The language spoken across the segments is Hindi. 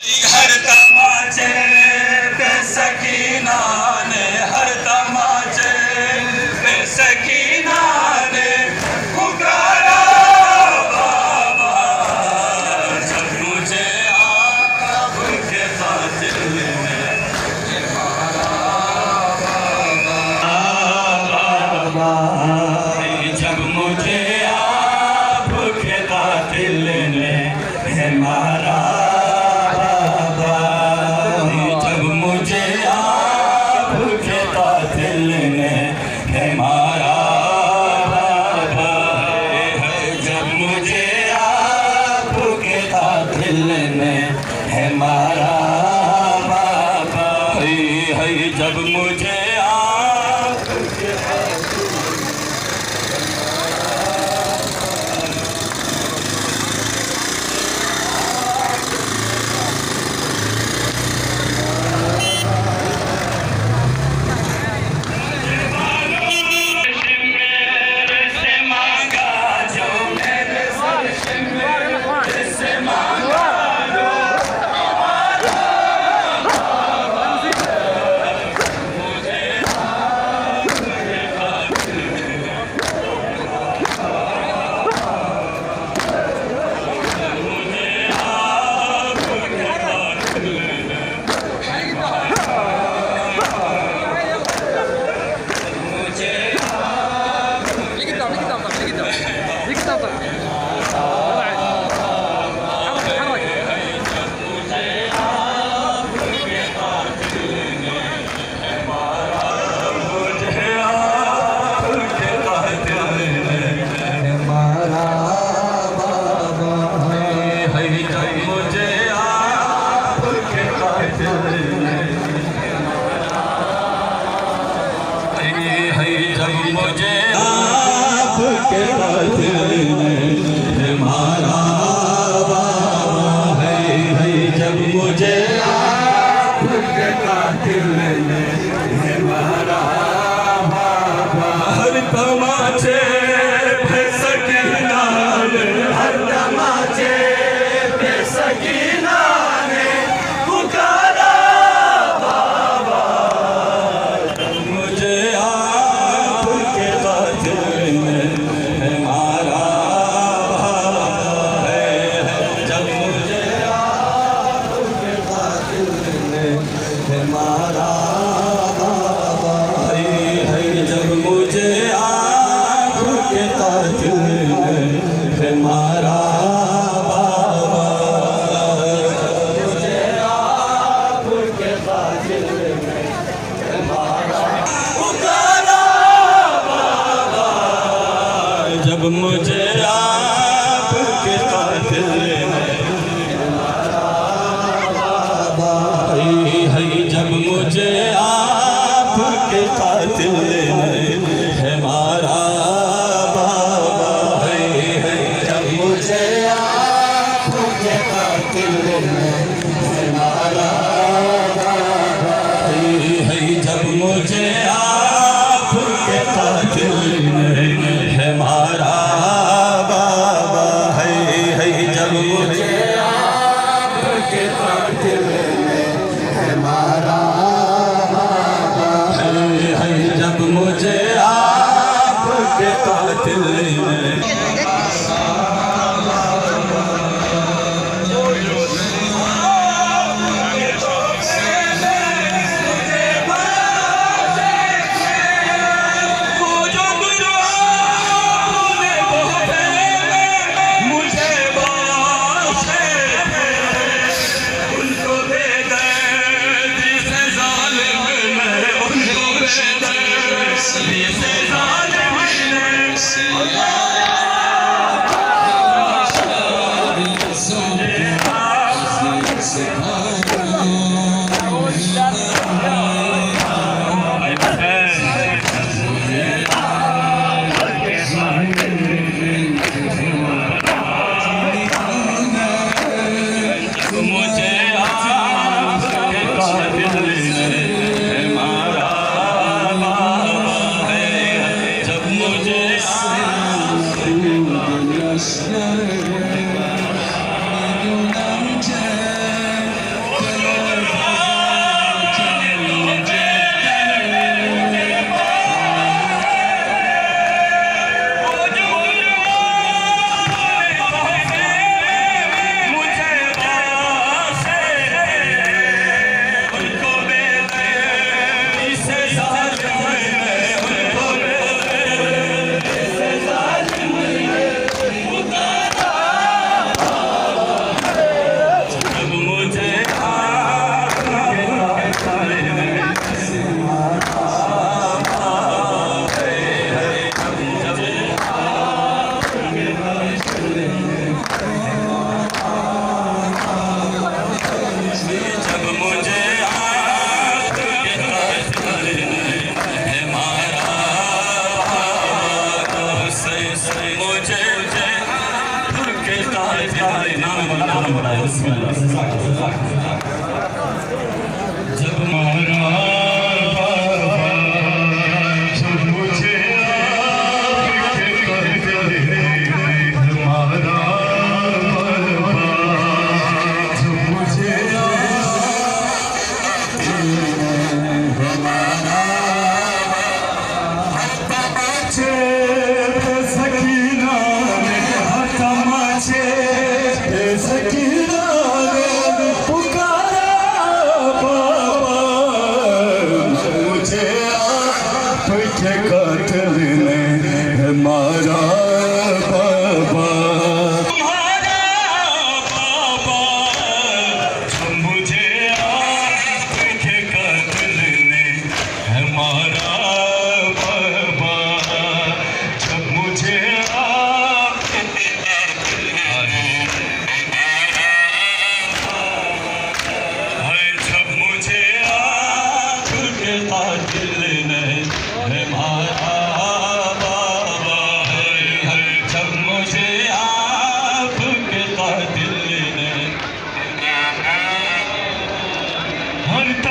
हर तमाचे पे सकीना ने, हर तमाचे पे सकीना ने पुकारा बाबा, जब मुझे आपके कातिल ने मारा बाबा, जब मुझे आपके कातिल ने मारा हमारा बाबा, जब मुझे आपके हमारा बाबा है, जब मुझे आपके कातिल ने हमारा बाबा, हर तमाचे पे सकीना ने, हर तमाचे पे सकीना ने पुकारा बाबा, जब मुझे आपके कातिल ने हमारा हमारा बाबा है, जब मुझे आपके कातिल ने हमारा बाबा, मुझे आपके कातिल ने हमारा पुकारा बाबा, जब मुझे आपके कातिल ने जब मुझे आपके कातिल ने हमारा बाबा है, जब मुझे आपके कातिल ने हमारा बाबा है, जब मुझे आपके कातिल ने हमारा बाबा है, जब मुझे आपके कातिल हमारा बाबा है, जब मुझे आपके कातिल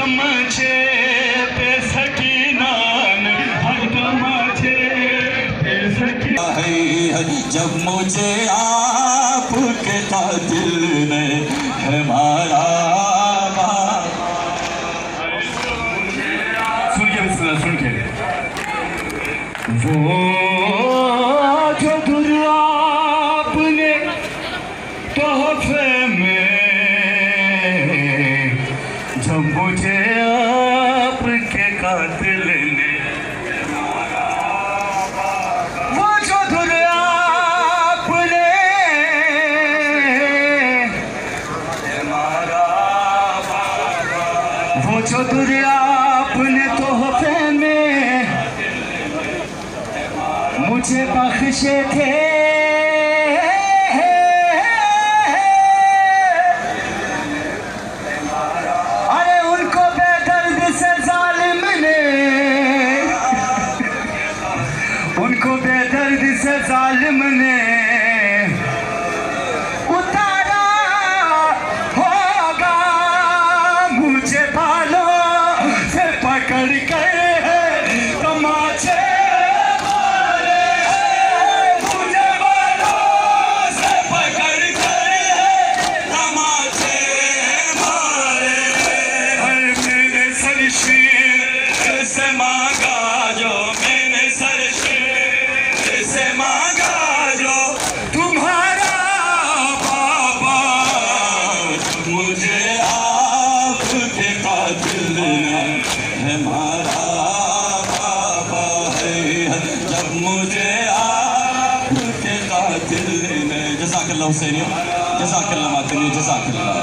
तमाचे पे सकीनान हर तमाचे पे सकीना है जब मुझे आपके कातिल ने है मारा। सुन के बिस्मिल्लाह सुन के वो जो दुआ आपने तोहफे में जब मुझे आपके कातिल ने वो जो दुआ आपने वो जो दुआ आपने तोहफे में मुझे बख्शे थे अरे उनको बेदर्द से जालिम ने उनको बेदर्द से जालिम ने उतारा होगा मुझे बालों से पकड़ कर तमाचे से मांगा जो मैंने सरशीर से मांगा जो तुम्हारा बाबा मुझे आपके कातिल है मारा बाबा है जब मुझे आपके कातिल ने जज़ाकल्लाह हुसैनियों जज़ाकल्लाह मातनियों जज़ाकल्लाह।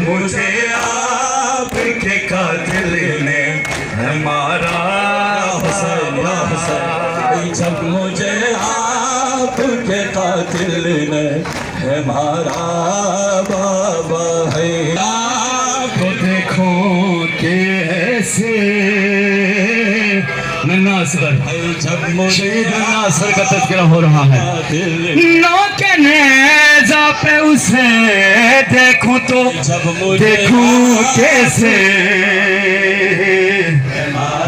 मुझे आपके कातिल ने है मारा हुसैन जब मुझे आपके कातिल ने है मारा बाबा है आपको देखो कैसे नासर जब शहीद नासर का तज़किरा हो रहा है नौ के नेज़ा पे उसे देखूं तो देखूं कैसे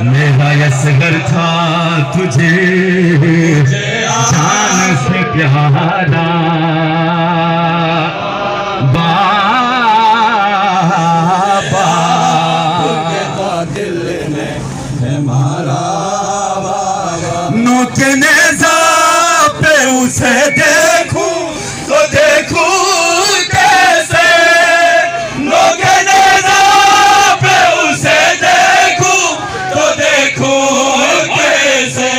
मेरा असगर था तुझे जान से प्यारा बाबा दिल ने है मारा नौ के नेज़ा पे उसे देखूं तो देखूं कैसे नौ के नेज़ा पे उसे देखूं तो देखूं कैसे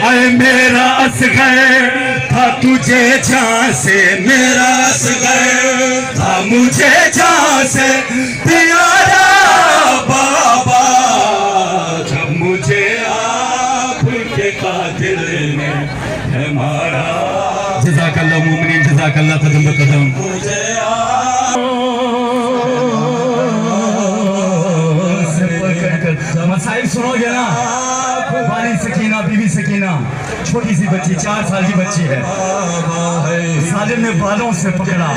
अरे मेरा असगर था तुझे जान से मेरा असगर था मुझे जान से प्यारा बाबा जब मुझे आपके कातिल ने है मारा। जज़ाकल्लाह मोमिनीन जज़ाकल्लाह कदम ब कदम। मुझे मसाइल सुनोगे ना वाली सकीना बीवी सकीना छोटी सी बच्ची 4 साल की बच्ची है सालिम ने बालों से पकड़ा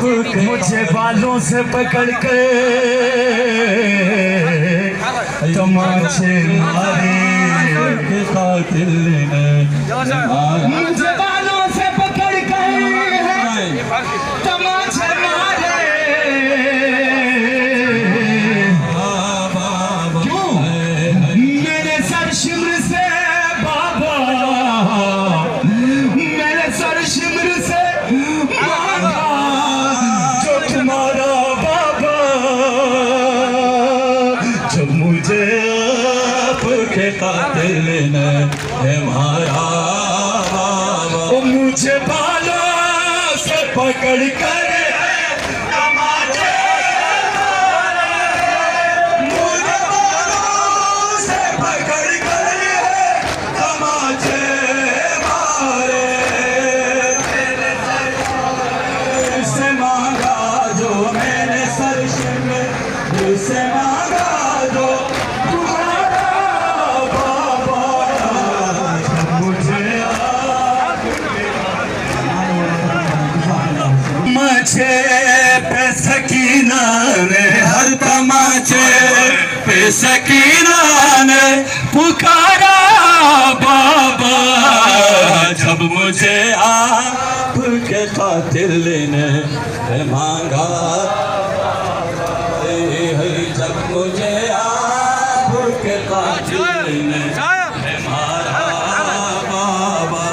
मुझे बालों से पकड़ कर तमाचे मारे कातिल ने मुझे बालों से पकड़ कर तमाचे मारे क्यों मेरे सर शिमर से बाबा मेरे सर शिमर से मांगा जो तुम्हारा बाबा जब मुझे के कातिल ने मारा बाबा। मुझे बालों से पकड़ कर तमाचे मुझे बालों से पकड़ कर तमाचे मारे। से मांगा जो मैंने सरश में, से मांगा जो तुम्हारा बाबा। मुझे तमाचे पे सकीना ने, हर तमाचे पे सकीना ने पुकारा बाबा। जब मुझे आपके कातिल ने मांगा, जब मुझे आपके कातिल ने मारा बाबा।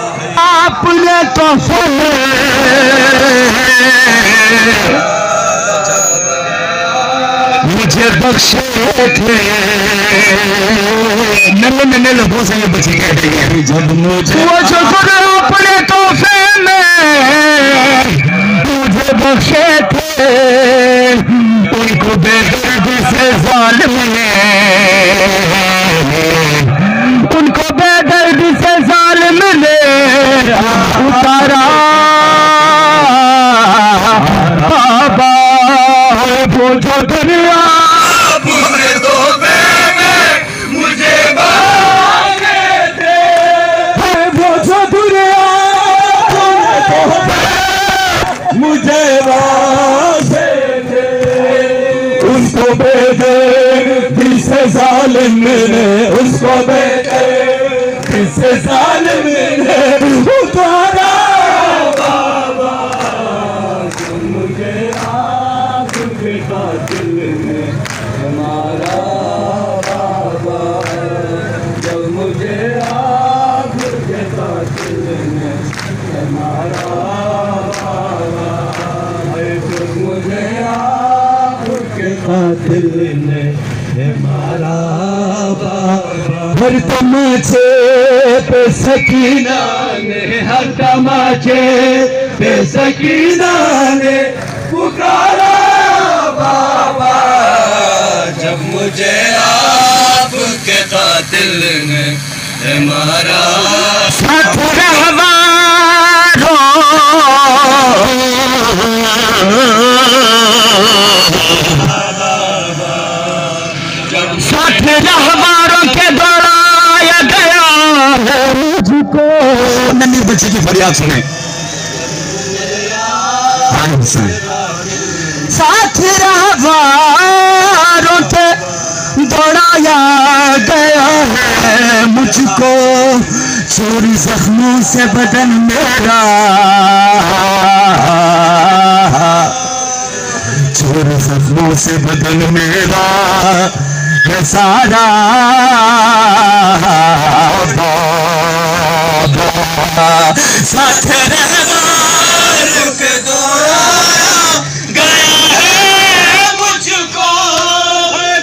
आपने तो मुझे बख्शे थे, नन्हे लोगों से ये बची कहते हैं। जब मुझे वो जो खुद अपने तोहफे में मुझे बख्शे थे, उनको बेदर्दी से जालिम ने, उनको बेदर्दी से जालिम ने उतारा बाबा। वो जो दुनिया पूरे तोहफे में मुझे बांधे थे, वो जो दुनिया मुझे बांधे थे, उनको बेदर्दी से जालिम ने, उसको बेदर्दी से जालिम ने उतारा बाबा। मुझे आपके कातिल ने मारा बाबा। जब मुझे आपके कातिल ने मारा बाबा। जब मुझे आपके कातिल ने मारा बाबा। हर तमाचे पे सकीना ने, हर तमाचे पे सकीना ने पुकारा बाबा। जब मुझे आपके कातिल ने मारा। साथ रहवारो साथ रहवारों के दौड़ाया गया है मुझको। नन्ही बच्चे की फरियाद सुने। साथ रहवारों के दौड़ाया गया है मुझको, चोरी जख्मों से बदन मेरा, चोरी जख्मों से बदन मेरा है सारा बाबा। साथ रहवारों के दौड़ाया गया है मुझको,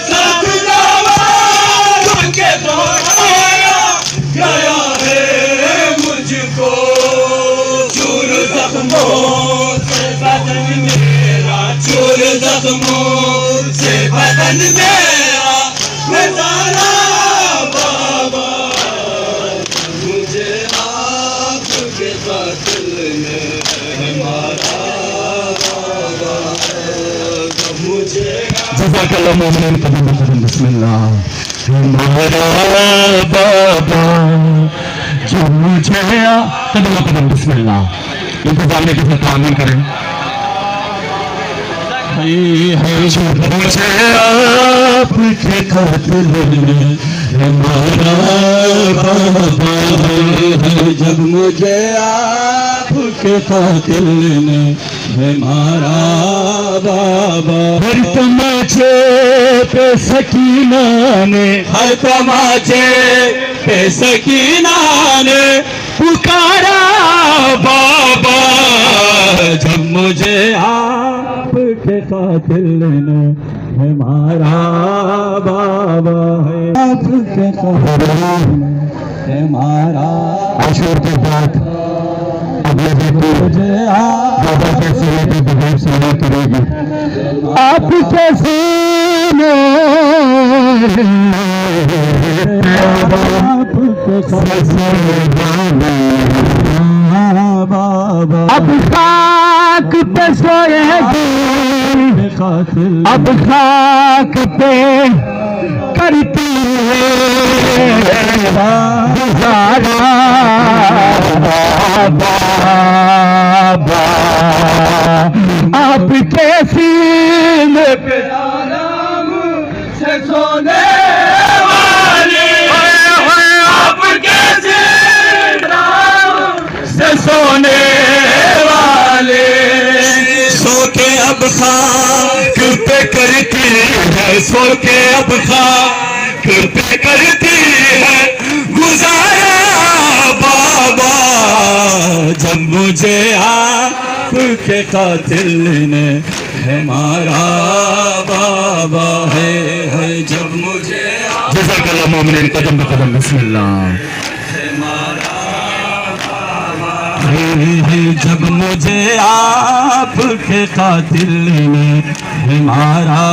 साथ रहवारों के दौड़ाया गया है मुझको। चूर जख्मों से बदन मेरा, चूर जख्मों से बदन मेरा है सारा बाबा। मुझे आपके कातिल ने मारा बाबा। मुझे जज़ाकल्लाह मोमिन। कदम कदम बिस्मिल्लाह। मारा बाबा जो मुझे कदम कदम बिस्मिल्लाह। इंतजाम में किसी तामील करें। मुझे आपके कातिल ने मारा बाबा। जब मुझे आपके कातिल ने मारा बाबा। हर तमाचे पे सकीना ने, हर तमाचे पे सकीना ने पुकारा बाबा। जब मुझे आपके कातिल ने है मारा बाबा है, आपके कातिल ने है मारा। आशुर के बाद मुझे बाबा के सीने पे बगैर सीने करेगी आपके सीने अब खाक पे सोएगी, अब खाक पे करती है बाबा, आपके सीने पे आराम से सोने सोने वाले, सो के अब खाक पे करती है, सो के अब खाक पे करती है गुजारा बाबा, जब मुझे आपके कातिल ने है मारा बाबा है, जब मुझे जज़ाकल्लाह मोमिनीन कदम पे कदम बिस्मिल्लाह जब मुझे आपके कातिल ने है मारा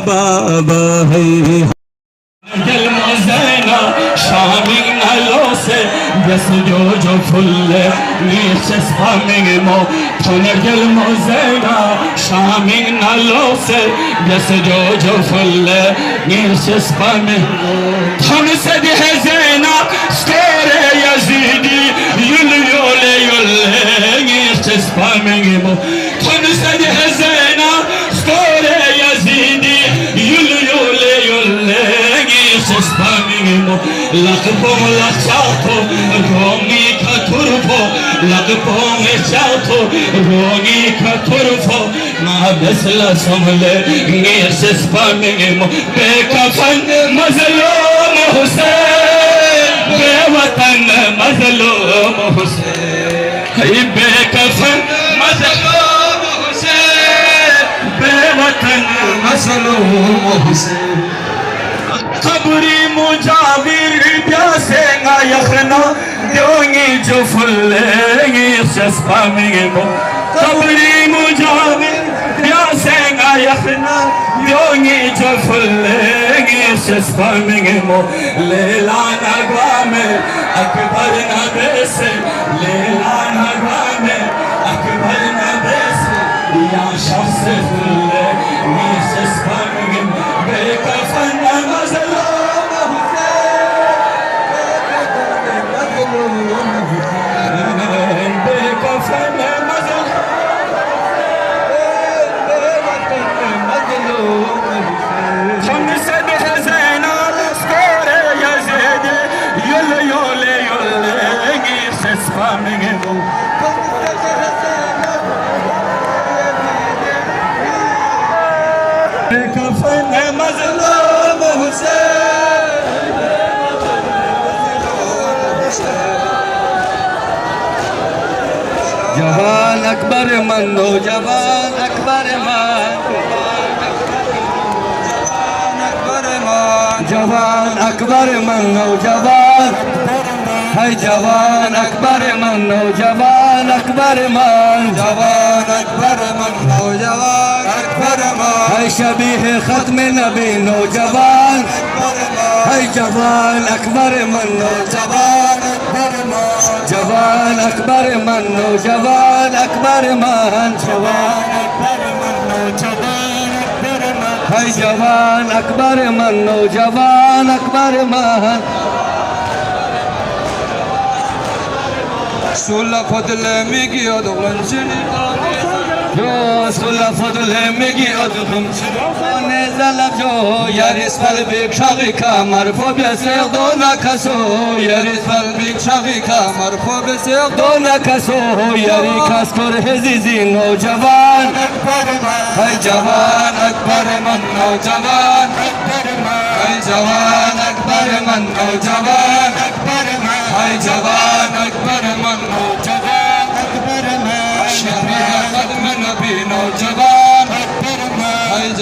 बाबा है। दिल मज़ैना शामिल नलो से बस जो फुल्ले नीचस पामेंगे मो थोने दिल मज़ैना शामिल नलो से बस जो फुल्ले नीचस पामेंगे थोने से है ज़ैना स्टोरे यज़ीदी युले नीचस पामेंगे मो थोने से है ज़ैना स्टोरे यज़ीदी युले लकबों लचातो रोंगी खतुरफो लकबों में चातो रोंगी खतुरफो ना बसला समले नीसिस पामेंगे मो बेकफन मजलूम हुसैन बेवतन मजलूम हुसैन बेकफन मजलूम हुसैन बेवतन मजलूम हुसैन खबरी मुजाविर प्यासेंगा यखना दोंगी जो फुलेंगी सस्पा में मो खबरी मुजाविर प्यासेंगा यखना दोंगी जो फुलेंगी सस्पा में मो लेला नगवा में अकबर नबे से लेला नगवा में अकबर नबे से या शख्स फुले नी सस्पा में बेकफन जवान अकबर मनो जवान अकबर जवान अकबर मनो जवान है जवान अकबर मनो जवान अकबर मान जवान अकबर मनो जवान अकबर मान है शबीह खत्म नबी नौजवान है जवान अकबर मनो जवान अकबर मान जवान अकबर मनो जवान अकबर मान जवान अकबर मनो जवान अकबर मान है जवान अकबर मनो जवान अकबर मान sulla fadle migi odum chini yo sulla fadle migi odum chini zalab jo yaris fal bik shaghi kamar fo bese dona kaso yaris fal bik shaghi kamar fo bese dona kaso yari kas kor hezizi no jawan hay jawan akbar man no jawan hay jawan akbar man no jawan hay jawan akbar man no jawan akbar man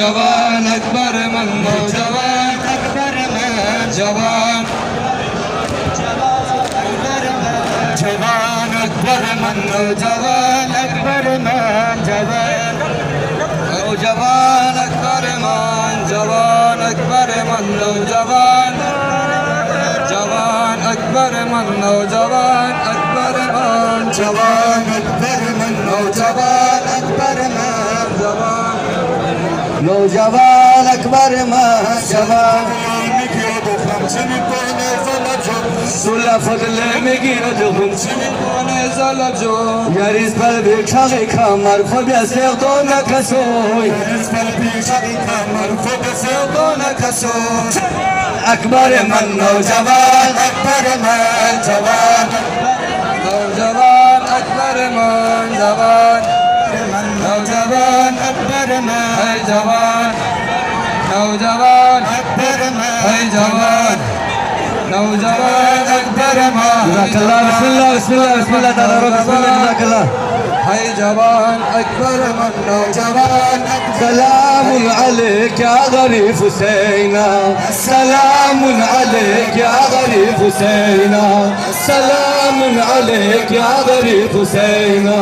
नौजवान अकबर मन नौजवान अकबर मन जवान जवान अकबर मन नौजवान अकबर मन जवान नौजवान अकबर मन जवान अकबर मन नौजवान जवान अकबर मन नौजवान अकबर मन जवान अकबर मन नौजवान अकबर मन जवान नौजवान अकबर मन जवान सुला फजले में गिरो जो हमने कोने ज़ला जो यारिस पर बेचा देखा मरफ़ बेसे तो न कसो यारिस पर बेचा देखा मरफ़ बेसे तो न कसो अकबर मन नौजवान अकबर मन जवान नौजवान अकबर मन जवान नौजवान अकबर मन जवान नौजवान अकबर मन जवान नौजवान अकबर जज़ाकल्लाह बिस्मिल्लाह बिस्मिल्लाह बिस्मिल्लाह ताला बिस्मिल्लाह जज़ाकल्लाह है जवान अकबर मन नौजवान सलामुन अलैक या गरीब हुसैना सलामुन अलैक या गरीब हुसैना सलामुन अलैक या गरीब हुसैना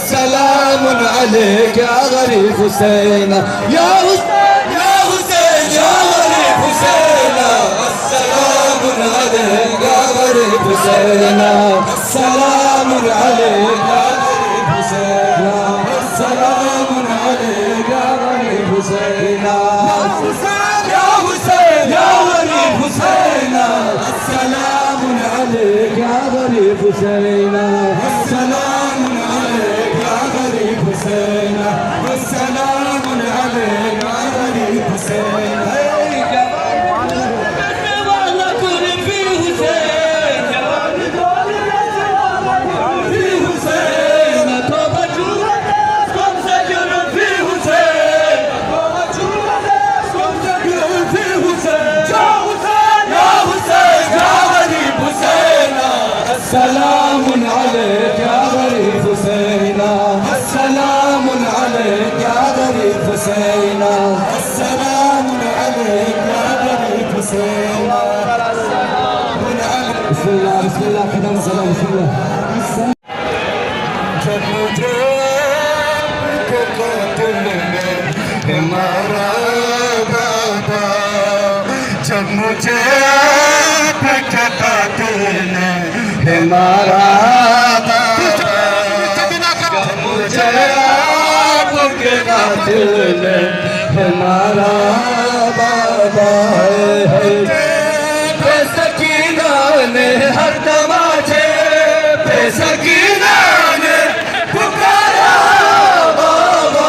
सलामुन अलैक या गरीब हुसैना या हुसैन या हुसैन या गरीब हुसैना सलामुन अलैक या गरीब हुसैना सलामुन अलैक या सलाम अलैका गरीब हुसैना या हुसैन या गरीब हुसैना सलाम अलैका गरीब हुसैना सलाम अलैका गरीब हुसैना सलाम अलैका गरीब हुसैना सलाम अलैक या गरीब हुसैना सलाम अलैक या गरीब हुसैना सलाम अलैक या गरीब हुसैना बिस्मिल्लाह बिस्मिल्लाह कदम सलाम बिस्मिल्लाह जब मुझे को कातिल ने मारा बाबा जब मुझे कातिल ने हमारा मुझे आपके कातिल ने हमारा बाबा है सकीना ने हर तमाचे पे सकीना ने पुकारा बाबा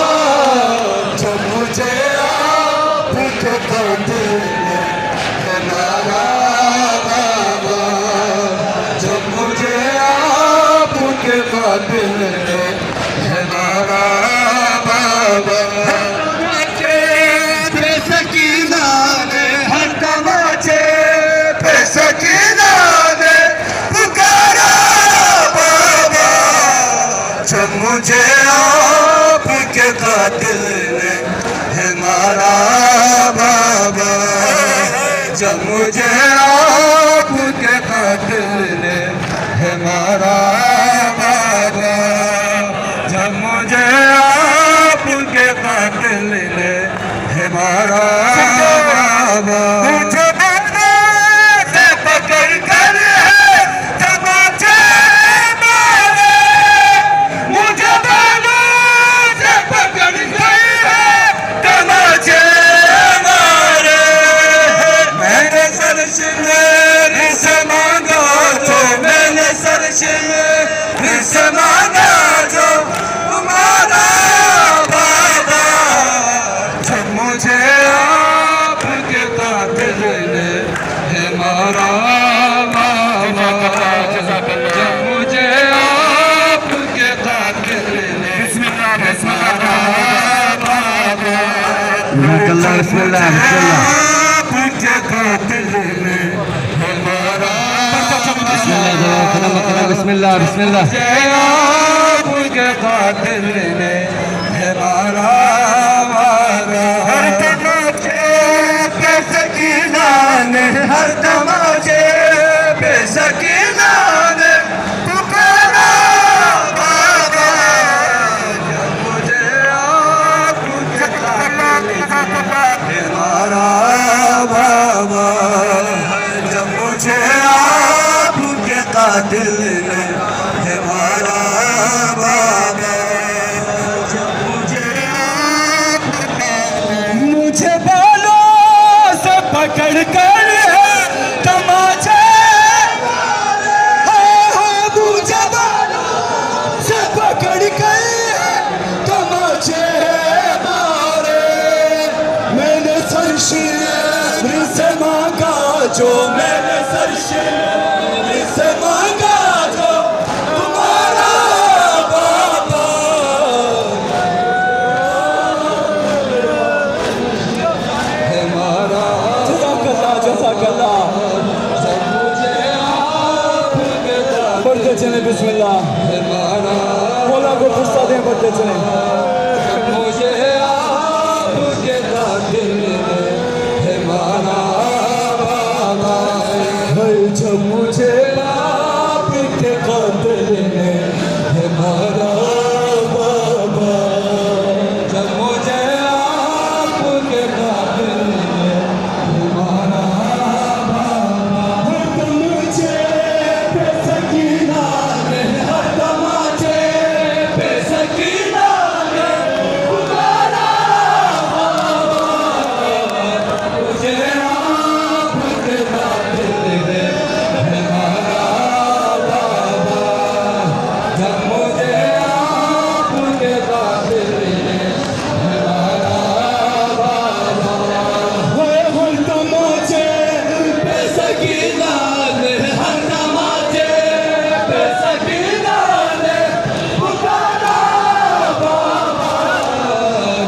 जब मुझे आपके कातिल ने हमारा कातिल ने हमारा बाबा पे सकीना ने हर तमाचे पे सकीना ने पुकारा बाबा जब मुझे आपके कातिल ने हमारा बाबा जब मुझे आपके कातिल ने हमारा जब मुझे आपके कातिल ने हमारा मुझे से पकड़ कर तमाचे मारे मुझे से पकड़ कर तमाचे मारे मैंने सरशमेर से मांगा तो मैंने सरशमेर से मांगा जो तुम्हारा बाबा जब मुझे आपके कातिल ने हमारा बाबा जब मुझे आपके कातिल ने हमारा बाबा बिस्मिल्लाह आपके कातिल ने हमारा बिस्मिल्लाह बिस्मिल्लाह आपके कातिल ने हमारा ने हर तमाचे पे सकीना ने पुकारा बाबा, जब मुझे आपके हमारा बाबा, जब मुझे आपके कातिल ने हमारा बाबा, मुझे बालों से पकड़ कर तमाचे, मुझे बालों से पकड़ कर तमाचे मारे, मैंने सरशीर से मांगा जो, मैंने सरशीर से मांगा जो तुम्हारा बाबा, हमारा जज़ाकल्लाह। बढ़ते चले बिस्मिल्लाह, मौला को गुस्सा दें, बढ़ते चले। मुझे आपके कातिल हमारा बाबा, जब मुझे आपके कातिल हमारा बाबा, जब मुझे आपके कातिल हमारा बाबा, मुझे बेसकीना ने हर तमाचे बेसकीना ने पुकारा बाबा, मुझे आपके कातिल हमारा बाबा, जब मुझे आपके कातिल हमारा बाबा, हर तमाचे बेसकीना ने हर तमाचे बेसकीना ने पुकारा बाबा,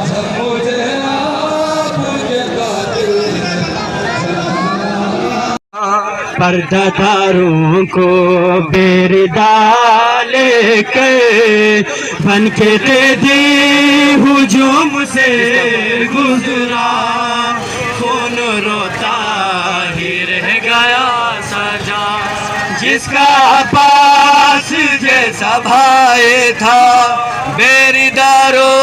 जब मुझे आपके कातिल पर्दादारों को बेरदाल के बन के कैदी हुजूम से गुजरा, खून रोता ही रह गया सजा, जिसका पास जैसा भाई था बेरदारो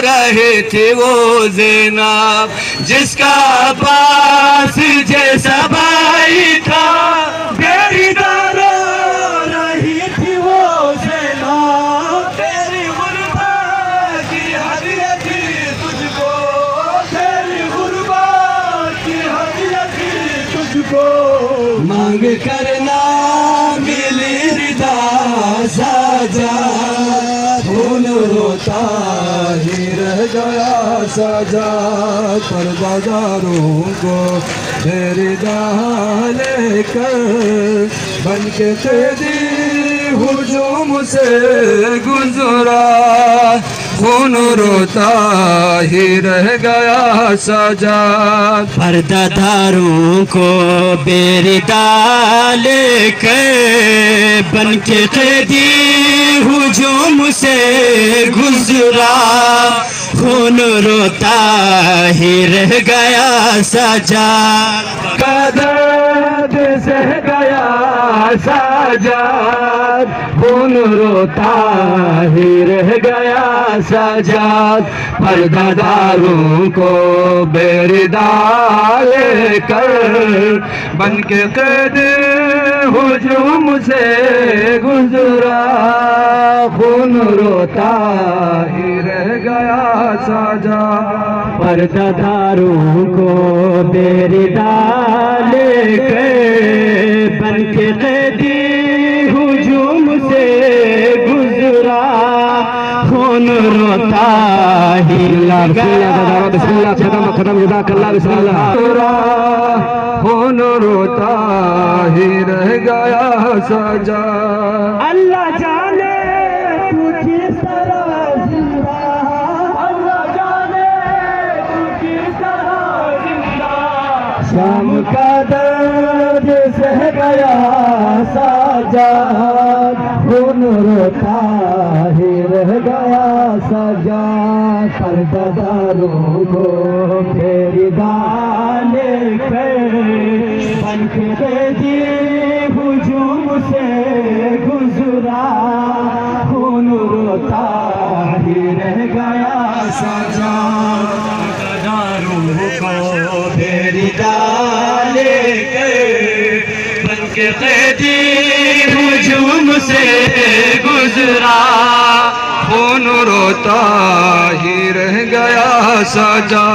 रहे थे वो ज़ैनब, जिसका पास जैसा भाई था बेरदारो रही थी वो ज़ैनब, तेरी गुर्बत की हदियत थी तुझको, तेरी गुर्बत की हदियत थी तुझको, मांग करना मिली रिदा साजा, खून रोता ही रह गया सजा, पर्दादारों को बेरदाल लेकर बन के कैदी हुजूम से गुजरा, खून रोता ही रह गया सजा, पर्दादारों को बेरदाल लेकर बन के कैदी हुजूम से गुजरा, खून रोता ही रह गया सजा, दर्द सह गया सजाद, खून रोता ही रह गया सजाद, पर्दादारों को बेरदाल कर बन के कैदी हुजूम से गुजरा, खून रोता ही रह गया सजा, पर्दादारों को बेरदाल कर बन के कैदी हुजूम से गुजरा, खून रोता ही बिस्मिल्लाह खत्म जज़ाकल्लाह बिस्मिल्लाह, खून रोता ही रह गया सजा, अल्लाह जाने तू किस तरह जिंदा, अल्लाह जाने तू किस तरह जिंदा, शाम का दर्द सह गया साजाद, खून रोता ही रह गया सजाद, पर्दादारों को बेरदाल कर कैदी हुजूम से गुजरा खून रोता ही रह गया सजा रूह को तेरी डाले बन के कैदी हुजूम से गुजरा खून रोता ही रह गया सजा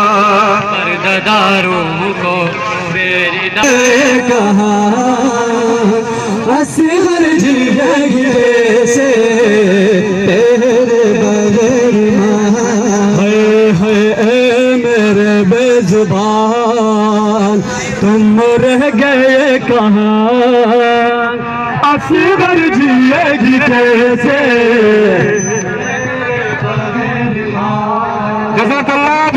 पर्दादारों को मेरी कहाँ असगर जिंदगी से तेरे बगैर है मेरे बेजुबान तुम रह गए कहाँ असगर जिंदगी कैसे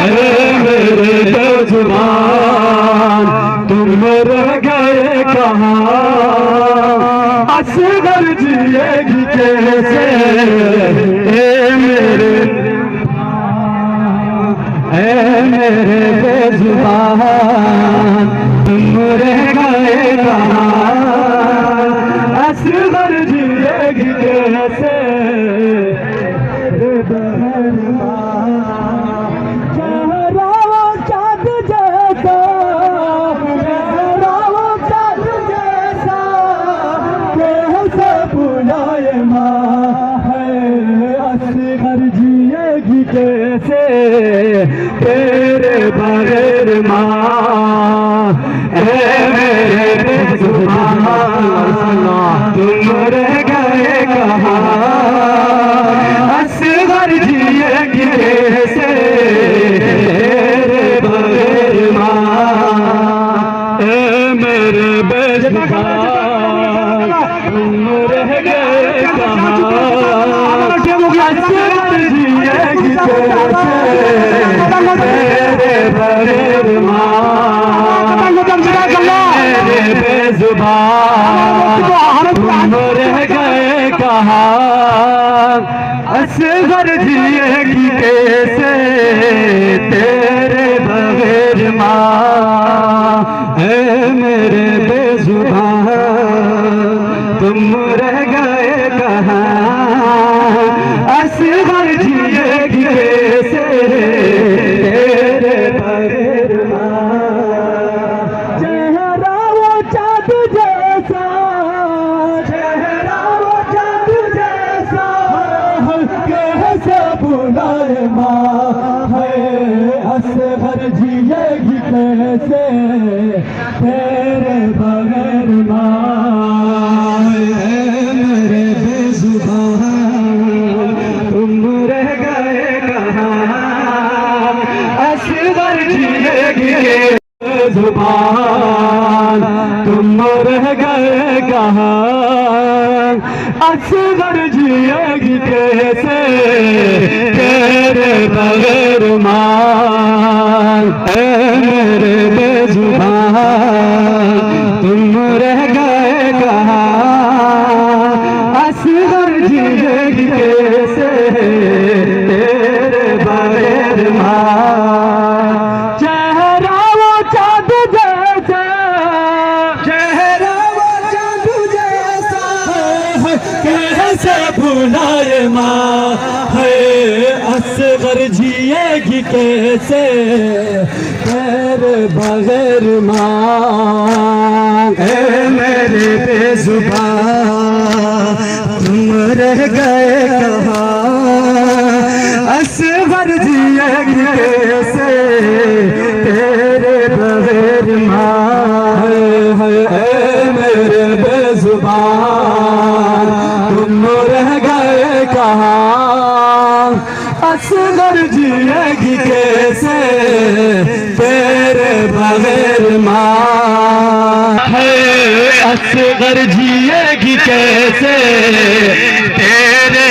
मेरे बेजुबान तुम रह गए कहाँ असगर जिएगी कैसे मेरे बेजुबान तुम रह गए कहाँ असगर जिएगी कैसे कैसे तेरे बगैर माँ मेरे बेजुबान तुम रह गए कहाँ असगर जिएगी कैसे तेरे बगैर माँ मेरे बेजुबान तुम रह गए कहाँ असगर जिएगी तेरे बगैर माँ मेरे बेजुबान तुम रह गए कहाँ असगर जिएगी कैसे तेरे बगैर माँ मेरे बेजुबान तुम रह गए कहाँ असगर जिएगी कैसे तेरे बगैर माँ चेहरा वो चाँद जैसा चेहरा वो चाँद जैसा कैसे बुलाए माँ है असगर जिएगी कैसे तेरे बगैर माँ मेरे बेजुबान तुम रह गए कहाँ असगर जिएगी जुबान तुम रह गए कहाँ असगर जिएगी कैसे तेरे बगैर माँ मेरे बेजुबान तुम रह गए कहाँ असगर जिएगी कैसे तेरे बगैर माँ चेहरा वो चाँद जैसा चेहरा वो चाँद जैसा कैसे भुलाए माँ है असगर जिएगी कैसे तेरे बगैर माँ मेरे बेजुबान तुम रह गए कहाँ असगर जिएगी कैसे तेरे बगैर माँ मेरे बेजुबान तुम रह गए कहाँ असगर जिएगी कैसे तेरे बगैर माँ असगर जिएगी कैसे तेरे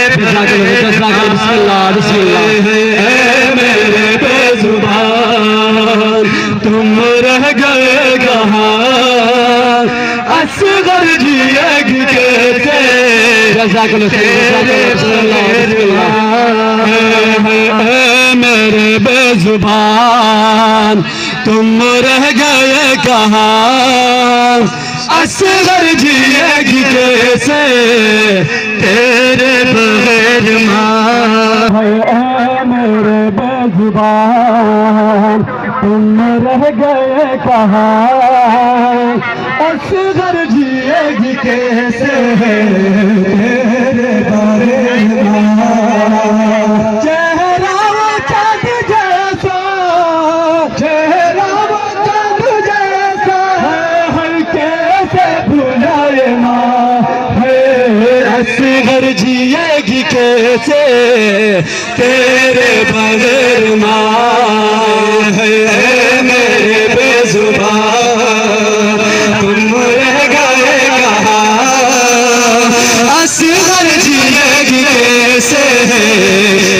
मेरे बेजुबान तुम रह गए कहाँ असगर जिएगी कैसे मेरे बेजुबान तुम रह गए कहाँ असगर जिएगी कैसे तेरे बगैर माँ। है मेरे बेजुबान तुम रह गए कहाँ, असगर जिएगी कैसे तेरे बगैर माँ। चेहरा वो चाँद जैसा, चेहरा वो चाँद जैसा है, कैसे भुलाए माँ। है असगर जिएगी कैसे तेरे बगैर माँ। है मेरे बेजुबान तुम रह गए कहाँ, असगर जिएगी कैसे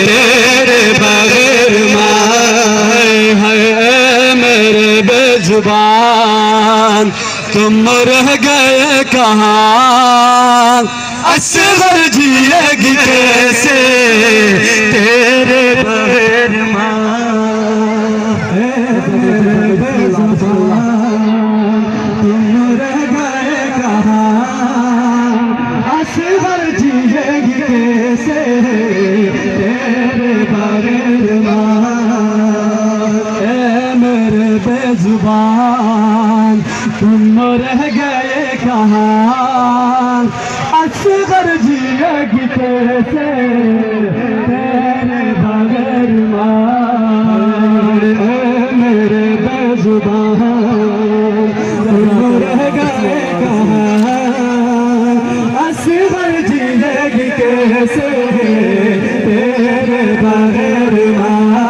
तेरे बगैर माँ। है मेरे बेजुबान तुम रह गए कहाँ, असगर जिएगी कैसे तेरे बगैर माँ। तुम रह गए कहाँ, असगर जिएगी कैसे तेरे बगैर माँ। ए मेरे बेजुबान तुम रह गए कहाँ, असगर जिएगी कैसे तेरे बगैर माँ। मेरे बेजुबान तुम रह गए कहाँ, असगर जिएगी कैसे तेरे बगैर माँ।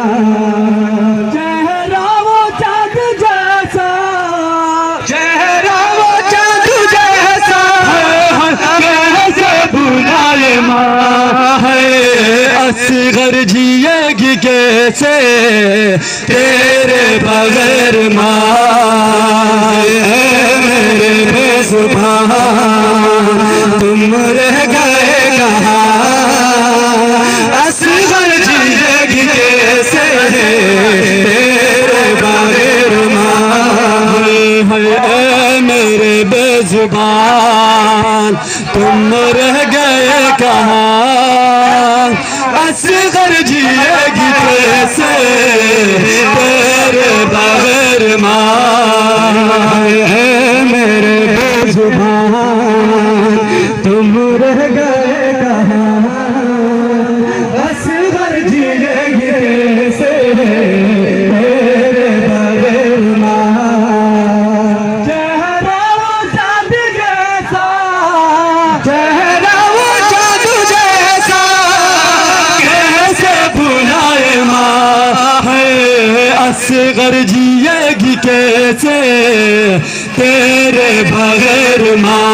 चेहरा वो चाँद जैसा, चेहरा वो चाँद जैसा कैसे भुलाए माँ। है असगर जिएगी कैसे तेरे बगैर माँ। मेरे बेजुबान तुम रह गए कहाँ, असगर जिएगी कैसे तेरे बगैर माँ। है मेरे बेजुबान तुम रह गए कहाँ, असगर जिएगी कैसे तेरे बगैर माँ। है मेरे बेजुबान तुम रह गए कहाँ, असगर जिएगी कैसे तेरे बगैर माँ। चेहरा वो चाँद जैसा, चेहरा वो चाँद जैसा कैसे भुलाए माँ। है असगर जिएगी कैसे तेरे बगैर माँ।